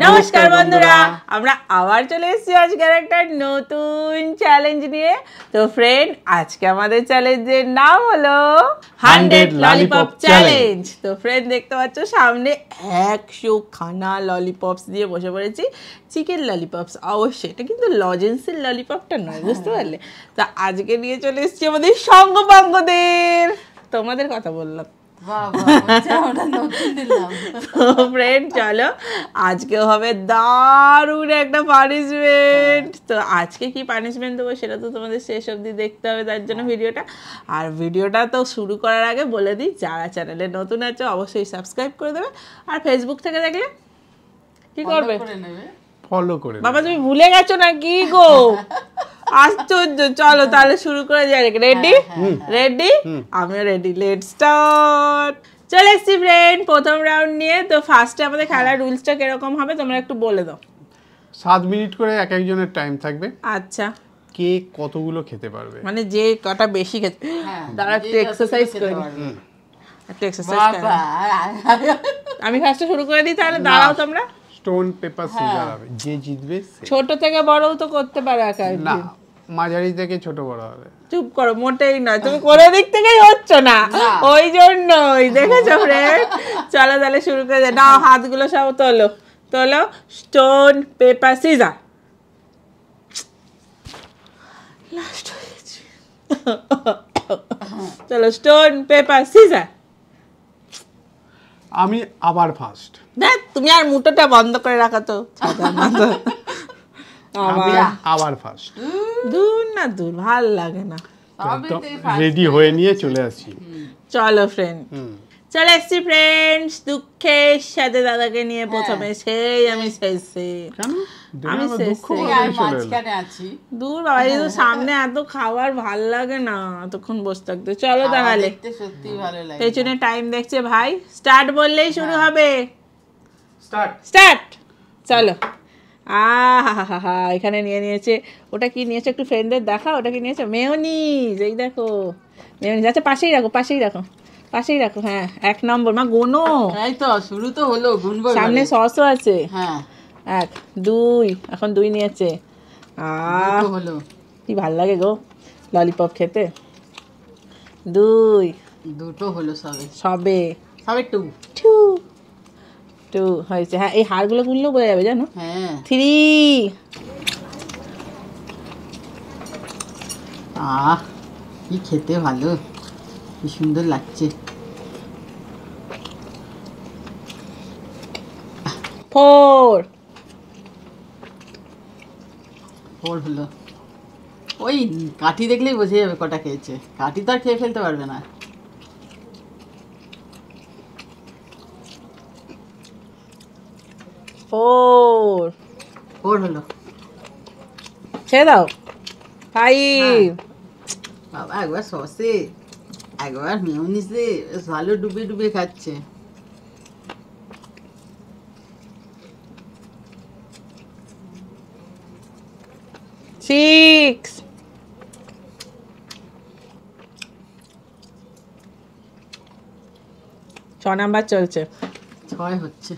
নমস্কার বন্ধুরা, আমরা আবার চলে এসেছি আজকের একটা নতুন চ্যালেঞ্জ নিয়ে। তো ফ্রেন্ড, আজকে আমাদের চ্যালেঞ্জের নাম হলো 100 ললিপপ চ্যালেঞ্জ। তো ফ্রেন্ড, দেখতে পাচ্ছ সামনে 100 খানা ললিপপস দিয়ে বসে পড়েছি। চিকেন ললিপপস অবশ্যই, এটা কিন্তু লজেন্সের ললিপপটা নয়, বুঝতে পারলে? তো আজকে নিয়ে চলে এসেছি আমাদের সঙ্গপাঙ্গদের। তোমাদের কথা বললাম। ফ্রেন্ড চলো, আজকে হবে দারুণ একটা পানিশমেন্ট। তো আজকে কি পানিশমেন্ট দেবো সেটা তো তোমাদের শেষ অবধি দেখতে হবে, তার জন্য ভিডিওটা। আর ভিডিওটা তো শুরু করার আগে বলে দিই, যারা চ্যানেলে নতুন আছে অবশ্যই সাবস্ক্রাইব করে দেবে। আর ফেসবুক থেকে দেখলে কি করবে? ফলো করে। বাবা তুমি ভুলে গেছো না কি গো? আশ্চর্য। চলো তাহলে শুরু করে যাই। রেডি? রেডি? আমিও রেডি। Let's start. চলে এসছি ফ্রেন্ড প্রথম রাউন্ড নিয়ে। তো ফার্স্টে আমাদের খেলার রুলসটা কিরকম হবে তোমরা একটু বলে দাও। 7 মিনিট করে এক একজনের টাইম থাকবে। আচ্ছা, কে কতগুলো খেতে পারবে, মানে যে কটা বেশি খেতে। তারা একটু এক্সারসাইজ করে, একটু এক্সারসাইজ করে। আমি ফার্স্টে শুরু করে দিই তাহলে। দাঁড়াও তোমরা। স্টোন পেপার সিজার হবে, যে জিতবে সে। ছোট থেকে বড়ও তো করতে পারে একা। না, মাঝারি থেকে ছোট বড় হবে। চুপ করো, মোটেই নয়, তুমি কোনো দিক থেকেই হচ্ছ না, ওই জন্যই। দেখেছো ফ্রেন্ড? চলো তাহলে শুরু করে দে। নাও হাতগুলো সব তোলো, তোলো। Stone paper scissor. লাস্ট হয়ে গেছে। চলো স্টোন পেপার সিজার। আমি আবার ফার্স্ট। দেখ তুমি আর মুটোটা বন্ধ করে রাখো তো। আমি আবার ফার্স্ট। দূর না, দূর ভাল লাগে না। রেডি হয়ে নিয়ে চলে আসি। চলো ফ্রেন্ড, চলে এসছি ফ্রেন্ডস দুঃখের সাথে দাদাকে নিয়ে। প্রথমে সেই আমি শেষে। আমি মাঝখানে আছি। দূর বাবা, এই তো সামনে এত খাবার ভাল লাগে না এতক্ষণ বসে থাকতে। চলো তাহলে, সত্যি ভালো লাগে। পেছনে টাইম দেখছে ভাই। স্টার্ট বললেই শুরু হবে। স্টার্ট। চলো। আহা, এখানে নিয়ে নিয়েছে। ওটা কি নিয়েছে একটু ফ্রেন্ডদের দেখা। ওটা কি নিয়েছে? মেয়োনিজ। এই দেখো মেয়োনিজ। আচ্ছা পাশেই রাখো, পাশেই রাখো, পাশেই রাখো। হ্যাঁ, 1 নম্বর। মা গোনো। এই তো শুরু তো হলো, গুনবো। সামনে সসও আছে। হ্যাঁ, 1 2। এখন 2 নিয়েছে। হলো। কি ভাল লাগে গো ললিপপ খেতে। 2 দুটো হলো সবে সবে সবে 2 2 হয়েছে। হ্যাঁ, এই হাড়গুলো গুনলেও বোঝা যাবে জানো। হ্যাঁ, 3। কি খেতে ভালো, কি সুন্দর লাগছে। 4 হলো। ওই কাঠি দেখলেই বোঝা যাবে কটা খেয়েছে। কাঠি তো আর খেয়ে ফেলতে পারবে না। 4 হলো। ছেড়ে দাও। 5 বাবা একবার সসে একবার মেয়োনিজে ভালো ডুবে ডুবে খাচ্ছে। 6 6 নাম্বার চলছে। 6 হচ্ছে।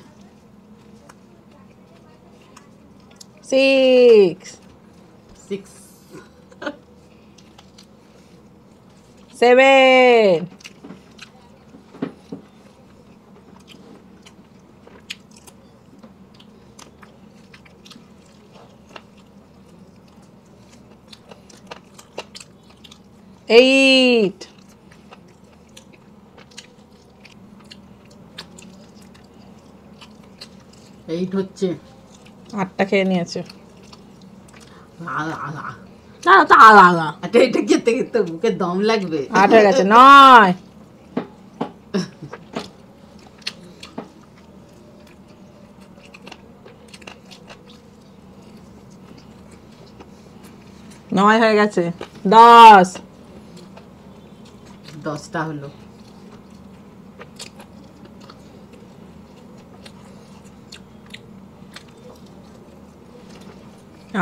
6 7 8 8 হচ্ছে। 8টা খেয়ে নিয়েছে। এটা খেতে খেতে মুখে দম লাগবে। 8 হয়ে গেছে। 9 হয়ে গেছে। 10 10টা হলো।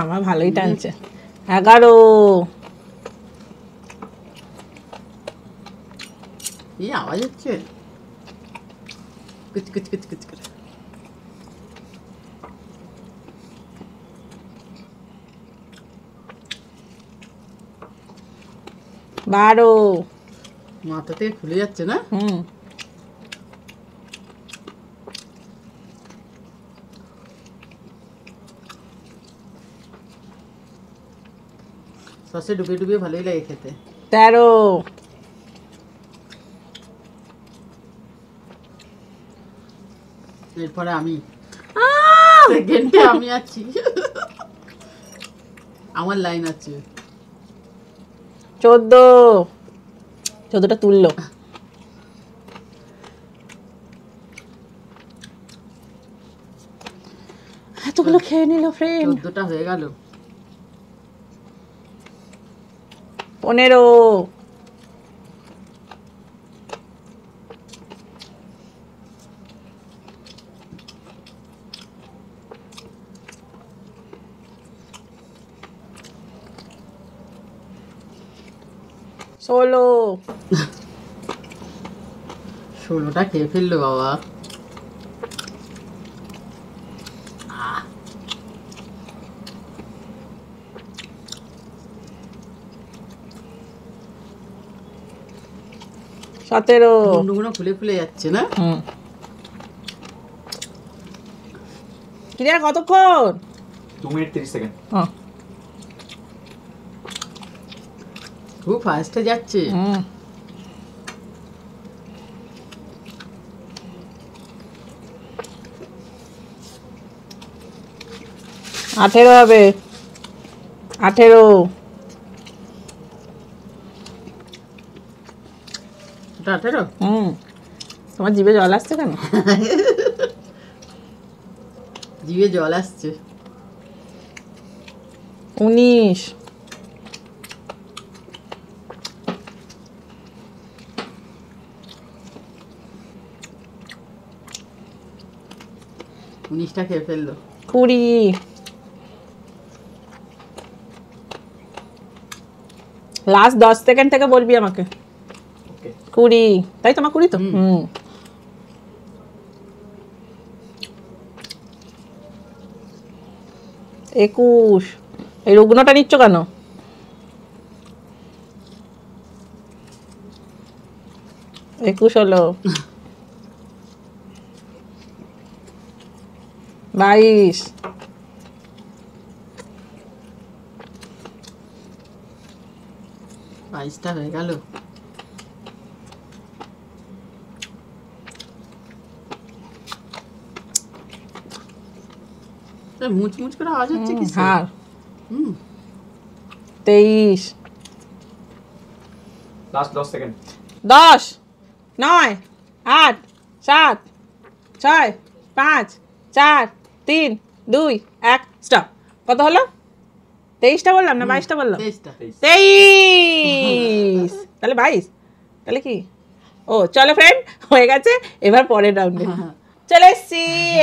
আমার ভালোই টানছে। 11 এই আওয়াজ হচ্ছে। কুচ কুচ কুচ কুচ করে। 12 মাথা থেকে খুলে যাচ্ছে না? সসে ডুবিয়ে ডুবিয়ে ভালোই লাগে খেতে। 13 এরপরে আমি সেকেন্ডে আমি আছি, আমার লাইন আছে। 14টা তুললো। এতগুলো খেয়ে নিল ফ্রেন্ড। 14টা হয়ে গেল। 15 16 16টা খেয়ে ফেললো বাবা। সতেরো গুন্ডুগুলো ফুলে ফুলে যাচ্ছে না? ক্লিয়ার কতক্ষণ? 2 মিনিট 30 সেকেন্ড। খুব ফাস্টে যাচ্ছে। 18 হবে। 18 ওটা 18? তোমার জিভে জল আসছে কেন? জিভে জল আসছে। 19 19টা খেয়ে ফেললো। 20 লাস্ট 10 সেকেন্ড থেকে বলবি আমাকে। ওকে 20 তাই তোমার 20 তো? 21 এই রুগ্নটা নিচ্ছ কেন? 21 হলো। 22 22টা হয়ে গেল। মুচমুচ করে আওয়াজ হচ্ছে কি? হ্যাঁ 23 লাস্ট 10 সেকেন্ড। 10 9 8 7 6 5 4 3 2 1 স্টপ। কত হলো? 23টা বললাম না 22টা বললাম? 23টা। 23 তাহলে 22 তাহলে কি? ও চলো ফ্রেন্ড হয়ে গেছে। এবার পরের রাউন্ডে চলে এসছি।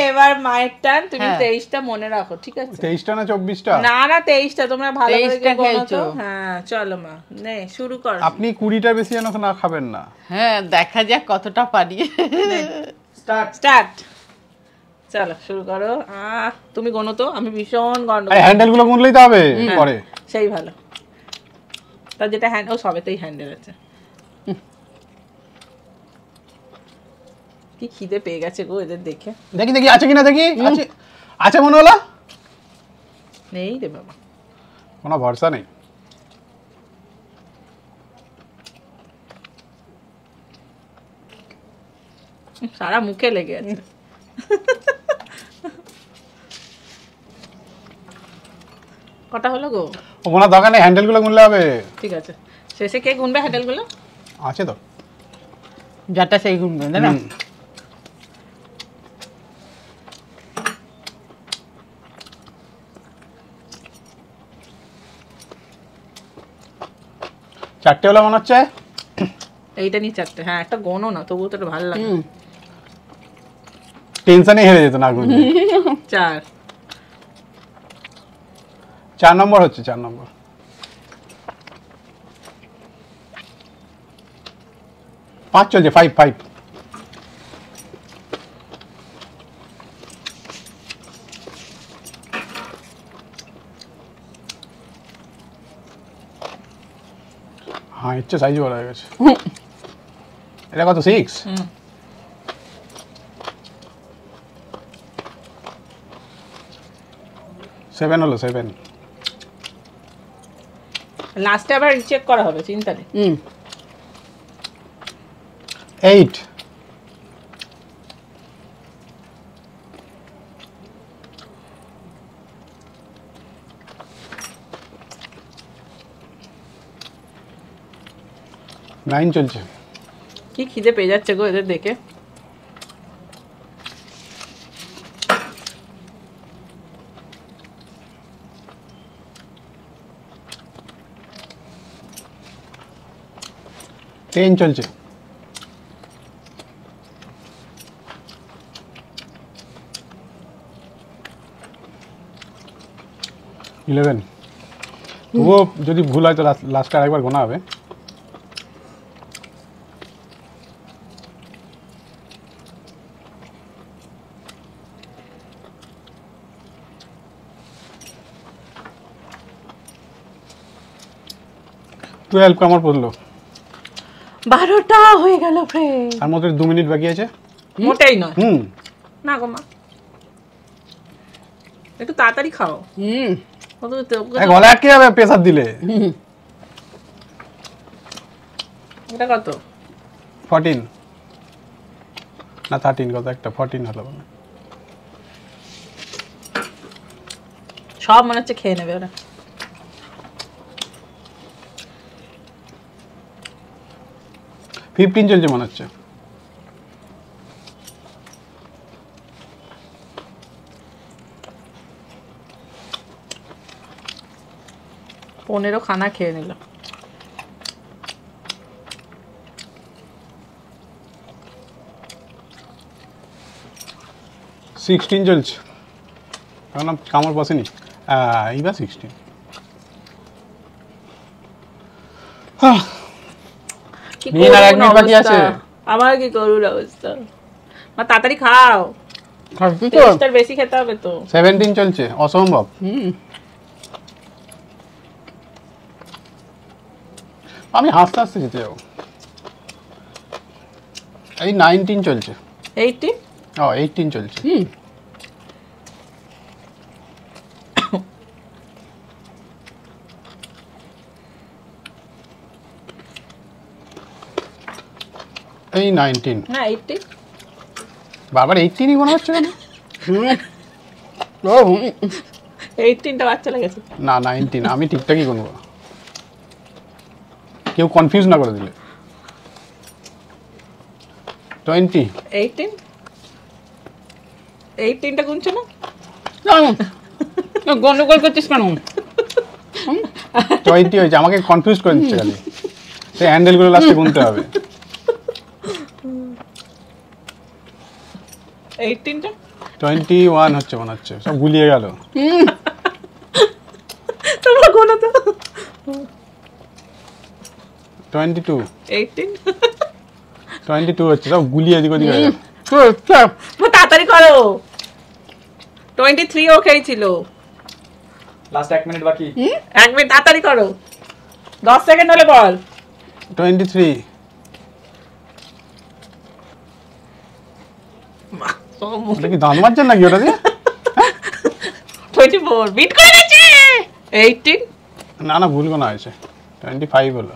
এবার মায়ের টার্ন। তুমি 23টা মনে রাখো, ঠিক আছে? 23টা না 24টা? না না 23টা তোমরা ভালো করে 23টা গণো তো। খেয়েছো। হ্যাঁ চলো মা নে শুরু কর। আপনি 20টা বেশি যেন না খাবেন না। হ্যাঁ দেখা যাক কতটা পারি। স্টার্ট। চলো শুরু করো। তুমি গোনো তো, আমি ভীষণ গন্ড। এই হ্যান্ডেলগুলো গুনলেই তো হবে পরে। সেই ভালো। তার যেটা হ্যান্ড ও সবেতেই হ্যান্ডেল আছে। কি খিদে পেয়ে গেছে গো এদের দেখে। দেখি দেখি আছে কিনা দেখি। আছে আছে মনে হলো। নেই রে বাবা। কোনো ভরসা নেই। সারা মুখে লেগে আছে। কটা হলো গো? ও কোনো দরকার নেই, হ্যান্ডেলগুলো গুনলে হবে। ঠিক আছে শেষে কে গুনবে হ্যান্ডেলগুলো? আছে তো যাটা সেই গুনবে না? চারটে হলো মনে হচ্ছে। এইটা নিয়ে 4টে। হ্যাঁ একটা গোনো না তবুও তো ভালো লাগে। টেনশনে হেরে যেত না গুনলে। 4 4 নম্বর হচ্ছে, 4 নম্বর। 5 চলছে, 5 5। হ্যাঁ ইচ্ছে সাইজ বড় হয়ে গেছে। এটা কত 6? হুম। 7 হলো 7। লাস্টে আবার চেক করা হবে, চিন্তা নেই। 8। নাইন চলছে। কি খিদে পেয়ে যাচ্ছে গো এদের দেখে। টেন চলছে। ইলেভেন। তবুও যদি ভুল হয় তো লাস্টে আরেকবার গোনা হবে। টুয়েলভ আমার পড়লো। 12টা হয়ে গেল ফ্রেন্ড। আর মধ্যে 2 মিনিট বাকি আছে। মোটেই নয়। হুম। না গো মা, একটু তাড়াতাড়ি খাও। গলা আটকে যাবে প্রেসার দিলে। এটা কত? 14 না 13, কত একটা 14 হলো। সব মনে হচ্ছে খেয়ে নেবে ওরা। ফিফটিন চলছে মনে হচ্ছে। পনেরো খানা খেয়ে নিল। সিক্সটিন চলছে, এখন কামড় বসেনি। এইবার 16। কি নিয়ে আর এক করুণ মিনিট বাকি অবস্থা। আছে। আমার কি করুন অবস্থা। মা তাড়াতাড়ি খাও, কি তো টেস্টটার বেশি খেতে হবে তো। 17 চলছে, অসম্ভব। আমি হাসতে হাসতে যেতে যাবো। এই 19 চলছে। 18? 18 চলছে। এই 19। না 18। বাবার 18ই মনে হচ্ছে কেন? 18টা বাচ্চা লেগেছে। না 19, আমি ঠিকঠাকই গুনবো, কেউ কনফিউজ না করে দিলে। 20। 18? 18টা গুনছো না? গন্ডগোল করছিস কেন? 20 হয়েছে, আমাকে কনফিউজ করে দিচ্ছে খালি। সেই হ্যান্ডেলগুলো লাস্টে গুনতে হবে। 18টা? 21 হচ্ছে মনে হচ্ছে, সব গুলিয়ে গেল। তোমরা গোনা তো। 22। 18? 22 হচ্ছে, সব গুলিয়ে এদিক ওদিক হয়ে গেল। তাড়াতাড়ি করো। 23 ওকেই ছিল। লাস্ট 1 মিনিট বাকি। 1 মিনিট তাড়াতাড়ি করো, 10 সেকেন্ড হলে বল। 23। ওটা কি দাঁত মারছেন নাকি ওটা দিয়ে? 24 বিট করে গেছে। 18? না না, ভুল গোনা হয়েছে। 25 হলো।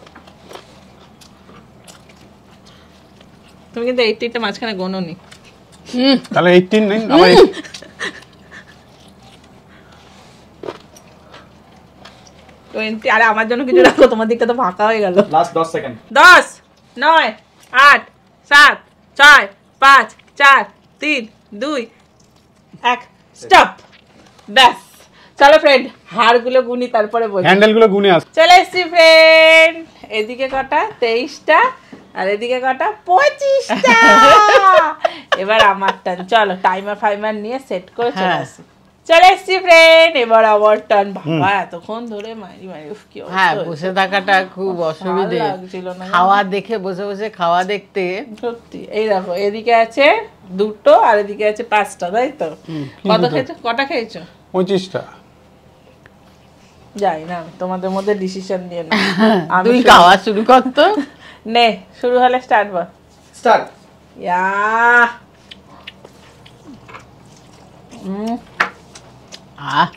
তুমি কিন্তু 18টা মাঝখানে গোনোনি। তাহলে 18 নেই আমার। 20। আরে আমার জন্য কিছু রাখো, তোমার দিকটা তো ফাঁকা হয়ে গেল। Last 10 second. 10, 9, 8, 7, 6, 5, 4, 3, 2, 1 স্টপ। ব্যাস, চলো ফ্রেন্ড হাড়গুলো গুনি তারপরে বলি। হ্যান্ডেলগুলো গুনে আস। চলে এসছি ফ্রেন্ড। এদিকে কটা 23টা আর এদিকে কটা 25টা। এবার আমার টার্ন, চলো টাইমার ফাইমার নিয়ে সেট করে চলে আসি। চলে এসছি ফ্রেন্ড, এবার আমার টার্ন। বাবা এতক্ষণ ধরে মারি মারি, উফ কি অবস্থা হ্যাঁ, হয়েছে। বসে থাকাটা খুব অসুবিধে। ভালো লাগছিল না। খাওয়া দেখে বসে বসে খাওয়া দেখতে সত্যি। এই দেখো এদিকে আছে 2টো আর এদিকে আছে 5টা, তাই তো? কত খেয়েছো, কটা খেয়েছো? 25টা। যাই না, তোমাদের মধ্যে ডিসিশন নিয়ে না। তুই খাওয়া শুরু কর তো। নে শুরু হলে স্টার্ট বল। স্টার্ট। ইয়া আহ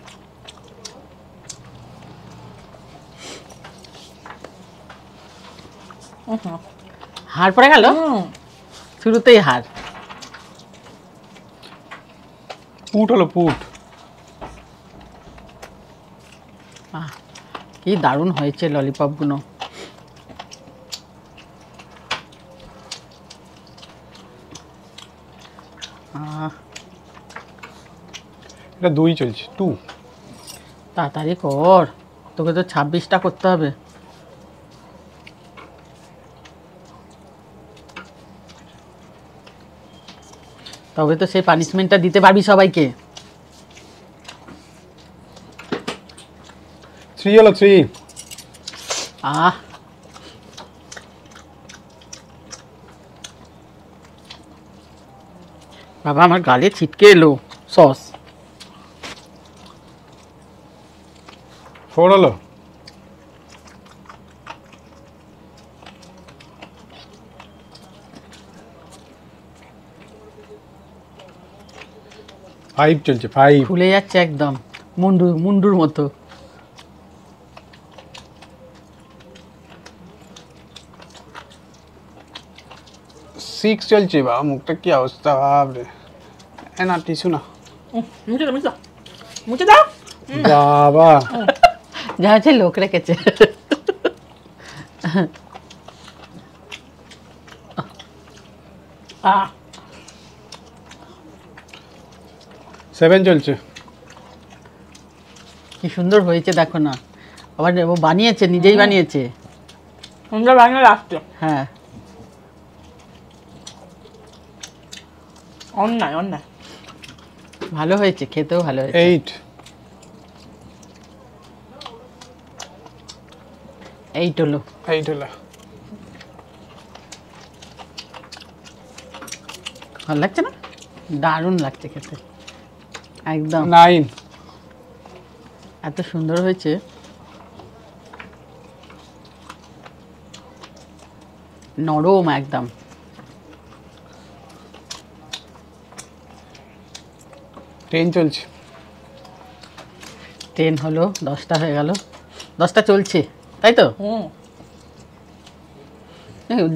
হাড় পড়ে গেল শুরুতেই হাড়। পুট হলো পুট। কি দারুণ হয়েছে ললিপপ গুলো। এটা 2 চলছে 2। তাড়াতাড়ি কর, তোকে তো 26টা করতে হবে। তবে তো সেই পানিশমেন্টটা দিতে পারবি সবাইকে। 3 হলো 3। আহ বাবা আমার গালে ছিটকে এলো সস। 4 হলো। ফাইভ চলছে 5। ফুলে যাচ্ছে একদম মুন্ডুর মতো। 6 চলছে। বাবা মুখটা কি অবস্থা বাপরে। না টিস্যু না মুছে দাও, মুছে দাও, মুছে দাও। বাবা। যা হচ্ছে লোক রেখেছে। আহ 7 চলছে। কি সুন্দর হয়েছে দেখো না। আবার ও বানিয়েছে, নিজেই বানিয়েছে। আমরা বানিয়ে রাখতে হ্যাঁ অন্যায় অন্যায়। ভালো হয়েছে, খেতেও ভালো হয়েছে। 8। 8 হলো। 8 হলো। ভালো লাগছে না? দারুণ লাগছে খেতে একদম। 9। এত সুন্দর হয়েছে। নরম একদম। 10 চলছে। 10 হলো, 10টা হয়ে গেল। 10টা চলছে তাই তো?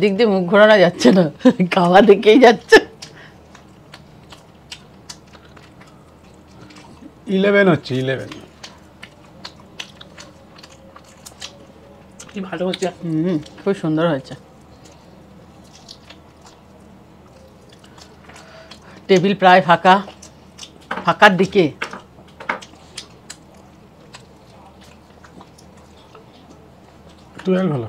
দিক দিয়ে মুখ ঘোরানো যাচ্ছে না, খাওয়া দেখেই যাচ্ছে। 11 হচ্ছে 11। কি ভালো হচ্ছে। খুব সুন্দর হয়েছে। টেবিল প্রায় ফাঁকা, ফাঁকার দিকে। 12 হলো।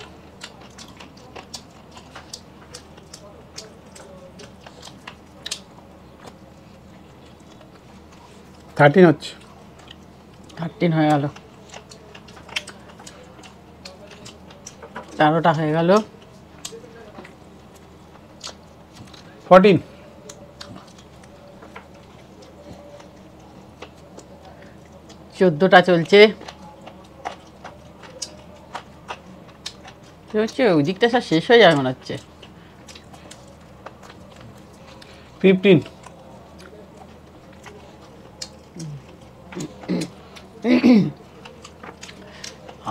থার্টিন হচ্ছে। 13 হয়ে গেল। 13টা হয়ে গেল। 14। 14টা চলছে। হচ্ছে ওই দিকটা সব শেষ হয়ে যাবে মনে হচ্ছে। 15।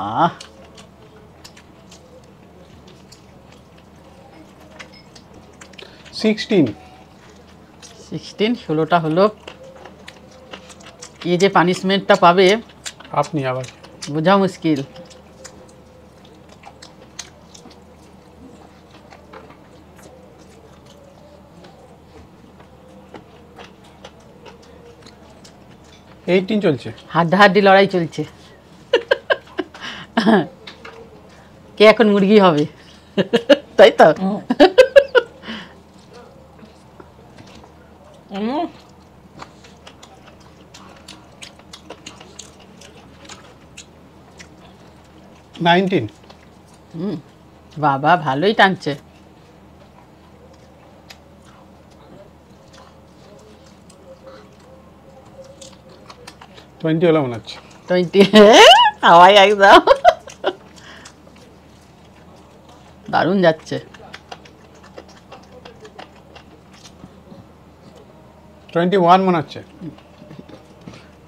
আহ 16। 16টা হলো। এই যে পানিশমেন্টটা পাবে আপনি আবার বোঝা মুশকিল। এইটিন চলছে। হাড্ডাহাড্ডি লড়াই চলছে। কে এখন মুরগি হবে, তাই তো? নাইনটিন। বাবা ভালোই টানছে। 20 হলো মনে হচ্ছে। 20 হাওয়াই একদম দারুণ যাচ্ছে। 21 মনে হচ্ছে।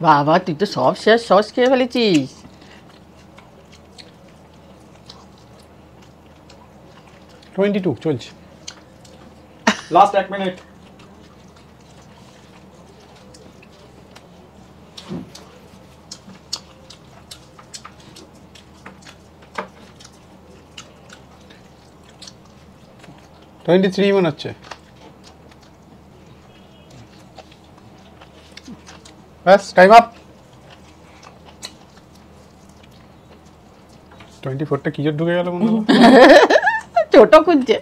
বাবা তুই তো সব শেষ সস খেয়ে ফেলেছিস। 22 চলছে। Last 1 minute. মনে হচ্ছে। ব্যাস টাইম আপ। 24টা কি জোর ঢুকে গেল মনে হলো। ছোট খুঁজছে।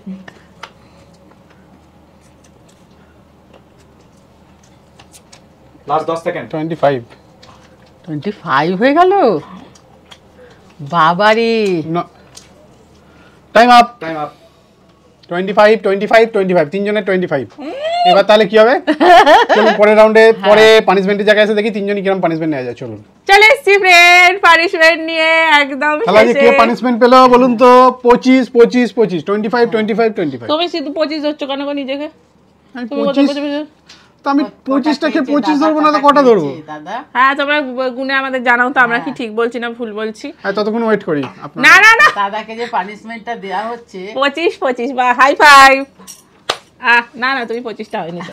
Last 10 second. 25 হয়ে গেল বাবারে। Time up. Time up. 25 তিনজনের 25। এবার তাহলে কি হবে? চলুন পরের রাউন্ডে পরে পানিশমেন্টের জায়গায় এসে দেখি তিনজনই কিরকম পানিশমেন্ট নেওয়া যায়। চলুন চলে এসছি ফ্রেন্ড পানিশমেন্ট নিয়ে একদম তাহলে আজকে কে শেষে। পানিশমেন্ট পেলো বলুন তো? 25 25 তুমি শুধু 25 ধরছো কেন গো নিজেকে? আমি তুমি কত 25 25? তো আমি 25টাকে 25 ধরবো না তো কটা কটা ধরবো? খেয়েছে দাদা? হ্যাঁ তোমরা গুনে আমাদের জানাও তো আমরা কি ঠিক বলছি না ভুল বলছি। হ্যাঁ ততক্ষণ ওয়েট করি আপনার। না না না দাদাকে যে পানিশমেন্টটা দেওয়া হচ্ছে 25 বা হাই ফাইভ। না না তুমি 25টা হয়নি তো,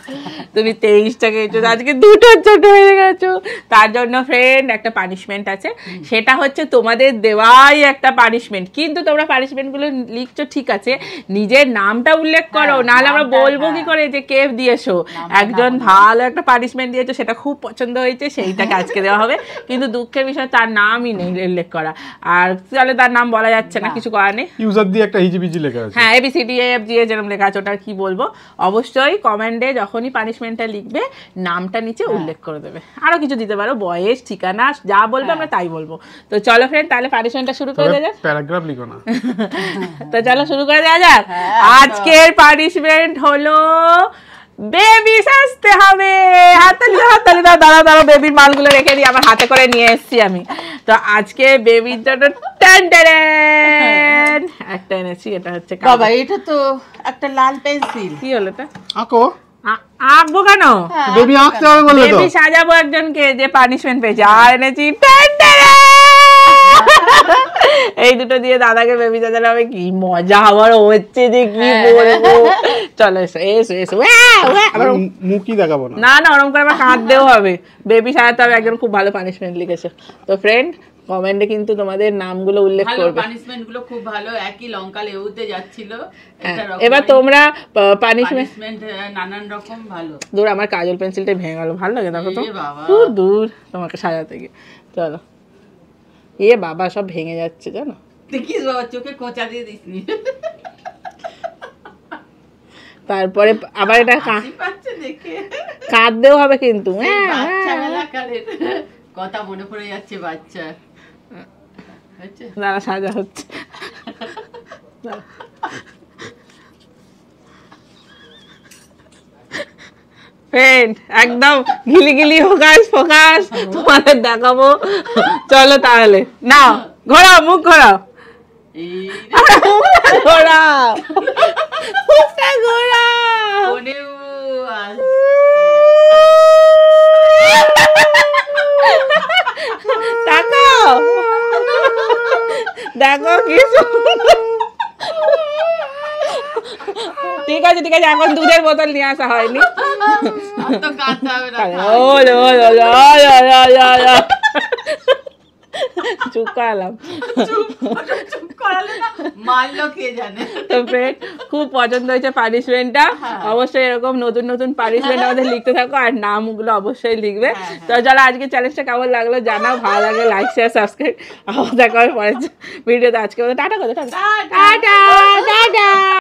তুমি 23টা খেয়েছো, আজকে দুটো ছোট হয়ে গেছো। তার জন্য ফ্রেন্ড একটা পানিশমেন্ট আছে, সেটা হচ্ছে তোমাদের দেওয়াই একটা পানিশমেন্ট। কিন্তু তোমরা পানিশমেন্টগুলো লিখছো ঠিক আছে, নিজের নামটা উল্লেখ করো, নাহলে আমরা বলবো কি করে যে কে দিয়েছো। একজন ভালো একটা পানিশমেন্ট দিয়েছো, সেটা খুব পছন্দ হয়েছে, সেইটাকে আজকে দেওয়া হবে। কিন্তু দুঃখের বিষয় তার নামই নেই উল্লেখ করা, আর তাহলে তার নাম বলা যাচ্ছে না, কিছু করার নেই। ইউজার দিয়ে একটা হিজিবিজি লেখা আছে। হ্যাঁ ABCDEFG যেরকম লেখা আছে ওটা আর কি বলবো। অবশ্যই কমেন্টে যখনই পানিশমেন্টটা লিখবে নামটা নিচে উল্লেখ করে দেবে, আরো কিছু দিতে পারো, বয়স, ঠিকানা, যা বলবে আমরা তাই বলবো। তো চলো ফ্রেন্ড তাহলে পানিশমেন্টটা শুরু করে দেওয়া যাক। প্যারাগ্রাফ লিখো না। তো চলো শুরু করে দেওয়া যাক। আজকের পানিশমেন্ট হলো বেবি সাজতে হবে। হাততালি দাও, দাঁড়াও বেবির মালগুলো রেখে দিই, আমার হাতে করে নিয়ে এসেছি আমি। তো আজকে বেবির জন্য একটা এনেছি, এটা হচ্ছে বাবা এটা তো একটা লাল পেন্সিল। কি হলো এটা? আঁকো। আঁকবো কেন? বেবি আঁকতে হবে বলে তো। বেবি সাজাবো একজনকে যে পানিশমেন্ট পেয়েছে। আর এনেছি এই দুটো দিয়ে দাদাকে বেবি সাজানো হবে। কি মজা আবার হচ্ছে যে কি বলবো। চলো এসো এসো এসো। মুখই দেখাবো না। না না ওরকম করে আবার কাঁদতেও হবে। বেবি সাজাতে হবে, একজন খুব ভালো পানিশমেন্ট লিখেছে। তো ফ্রেন্ড কমেন্টে কিন্তু তোমাদের নামগুলো উল্লেখ ভালো করবে। পানিশমেন্ট গুলো খুব ভালো, একই লঙ্কা লেবুতে যাচ্ছিল। এবার তোমরা পানিশমেন্ট নানান রকম ভালো। দূর আমার কাজল পেন্সিলটা ভেঙে গেল, ভালো লাগে দেখো তো। বাবা দূর তোমাকে সাজাতে গিয়ে। চলো বাবা সব ভেঙে যাচ্ছে জানো। দেখিস বাবা চোখে কোঁচা দিয়ে দিসনি। তারপরে আবার এটা পাচ্ছে দেখে কাঁদতেও হবে কিন্তু। বাচ্চাবেলাকারের কথা মনে পড়ে যাচ্ছে বাচ্চা। দাঁড়া সাজা হচ্ছে। ফ্রেন্ড একদম গিলি ফোকাস তোমাদের দেখাবো। চলো তাহলে নাও ঘোরাও, মুখ ঘোরাও, ঘোরাও মুখটা ঘোরাও। তাকাও, দেখো কি ঠিক আছে এখন দুধের বোতল নিয়ে আসা হয়নি। চুপ করালাম। তো ফ্রেন্ড খুব পছন্দ হয়েছে পানিশমেন্টটা। অবশ্যই এরকম নতুন নতুন পানিশমেন্ট আমাদের লিখতে থাকো, আর নামগুলো অবশ্যই লিখবে। তো চলো আজকে চ্যালেঞ্জটা কেমন লাগলো জানাও, ভালো লাগলে লাইক শেয়ার সাবস্ক্রাইব। আবার দেখা হবে পরের ভিডিওতে। আজকে টাটা।